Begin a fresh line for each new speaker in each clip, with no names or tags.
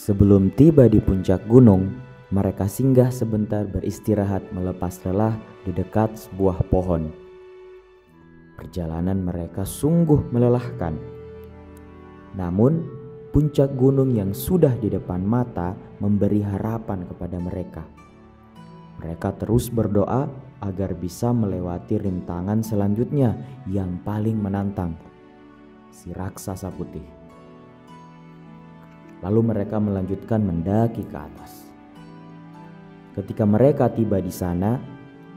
Sebelum tiba di puncak gunung, mereka singgah sebentar beristirahat melepas lelah di dekat sebuah pohon. Perjalanan mereka sungguh melelahkan. Namun, puncak gunung yang sudah di depan mata memberi harapan kepada mereka. Mereka terus berdoa agar bisa melewati rintangan selanjutnya yang paling menantang, si raksasa putih. Lalu mereka melanjutkan mendaki ke atas. Ketika mereka tiba di sana,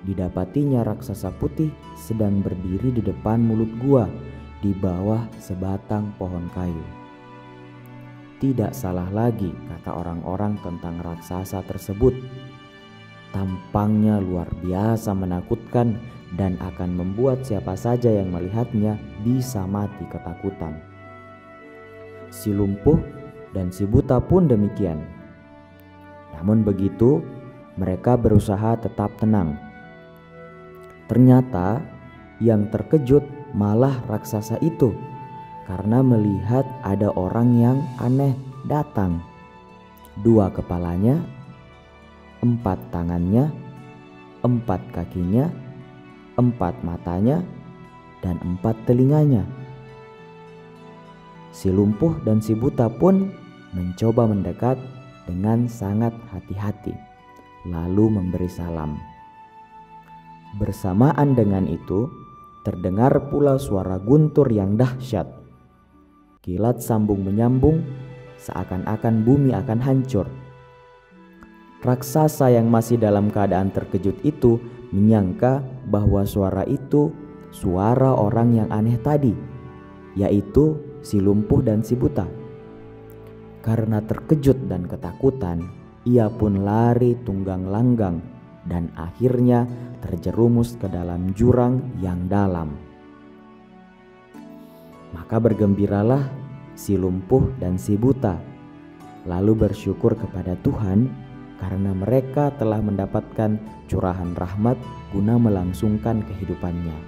didapatinya raksasa putih sedang berdiri di depan mulut gua di bawah sebatang pohon kayu. Tidak salah lagi kata orang-orang tentang raksasa tersebut. Tampangnya luar biasa menakutkan dan akan membuat siapa saja yang melihatnya bisa mati ketakutan. Si lumpuh dan si buta pun demikian. Namun begitu, mereka berusaha tetap tenang. Ternyata yang terkejut malah raksasa itu karena melihat ada orang yang aneh datang. 2 kepalanya, 4 tangannya, 4 kakinya, 4 matanya, dan 4 telinganya. Si lumpuh dan si buta pun mencoba mendekat dengan sangat hati-hati, lalu memberi salam. Bersamaan dengan itu, terdengar pula suara guntur yang dahsyat. Kilat sambung menyambung, seakan-akan bumi akan hancur. Raksasa yang masih dalam keadaan terkejut itu menyangka bahwa suara itu suara orang yang aneh tadi, yaitu si lumpuh dan si buta. Karena terkejut dan ketakutan, ia pun lari tunggang langgang dan akhirnya terjerumus ke dalam jurang yang dalam. Maka bergembiralah si lumpuh dan si buta, lalu bersyukur kepada Tuhan karena mereka telah mendapatkan curahan rahmat guna melangsungkan kehidupannya.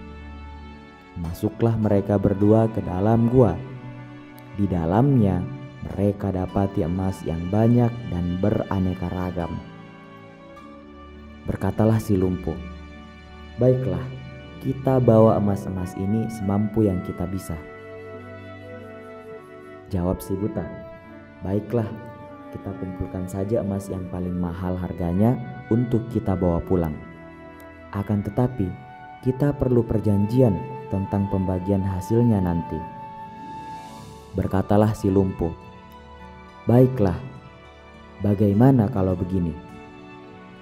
Masuklah mereka berdua ke dalam gua. Di dalamnya mereka dapati emas yang banyak dan beraneka ragam. Berkatalah si lumpuh, "Baiklah, kita bawa emas-emas ini semampu yang kita bisa." Jawab si buta, "Baiklah, kita kumpulkan saja emas yang paling mahal harganya untuk kita bawa pulang. Akan tetapi, kita perlu perjanjian tentang pembagian hasilnya nanti." Berkatalah si lumpuh, "Baiklah, bagaimana kalau begini?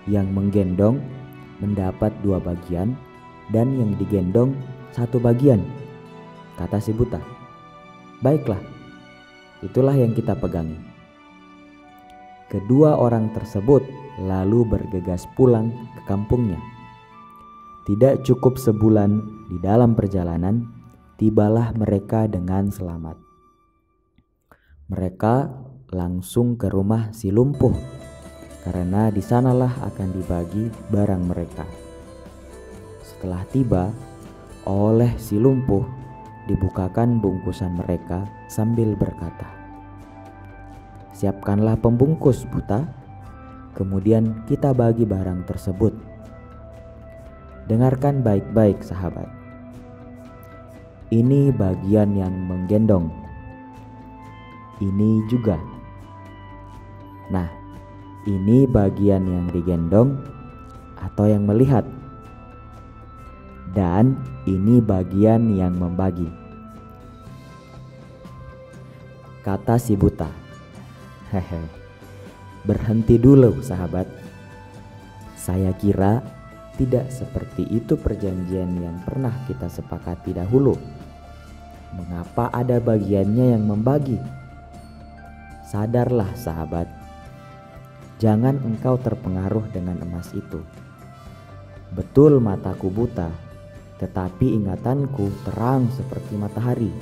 Yang menggendong mendapat 2 bagian dan yang digendong 1 bagian." Kata si buta, "Baiklah, itulah yang kita pegangi." Kedua orang tersebut lalu bergegas pulang ke kampungnya. Tidak cukup sebulan di dalam perjalanan, tibalah mereka dengan selamat. Mereka langsung ke rumah si lumpuh, karena di sanalah akan dibagi barang mereka. Setelah tiba, oleh si lumpuh dibukakan bungkusan mereka sambil berkata, "Siapkanlah pembungkus, buta, kemudian kita bagi barang tersebut." Dengarkan baik-baik, sahabat. Ini bagian yang menggendong. Ini juga. Nah, ini bagian yang digendong atau yang melihat. Dan ini bagian yang membagi. Kata si buta, "Hehe, berhenti dulu, sahabat. Saya kira tidak seperti itu perjanjian yang pernah kita sepakati dahulu. Mengapa ada bagiannya yang membagi? Sadarlah, sahabat. Jangan engkau terpengaruh dengan emas itu. Betul mataku buta, tetapi ingatanku terang seperti matahari."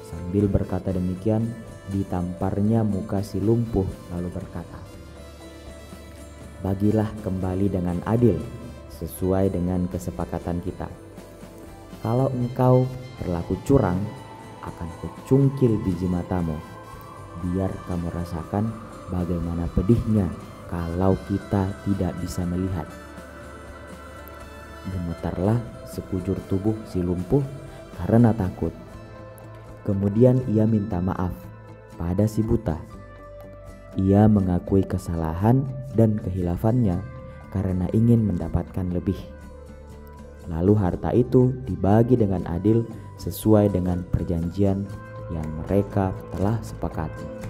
Sambil berkata demikian, ditamparnya muka si lumpuh lalu berkata, "Bagilah kembali dengan adil sesuai dengan kesepakatan kita. Kalau engkau berlaku curang, akan kucungkil biji matamu. biar kamu rasakan bagaimana pedihnya kalau kita tidak bisa melihat. Gemetarlah sekujur tubuh si lumpuh karena takut. Kemudian ia minta maaf pada si buta. Ia mengakui kesalahan dan kehilafannya karena ingin mendapatkan lebih. Lalu harta itu dibagi dengan adil sesuai dengan perjanjian yang mereka telah sepakati.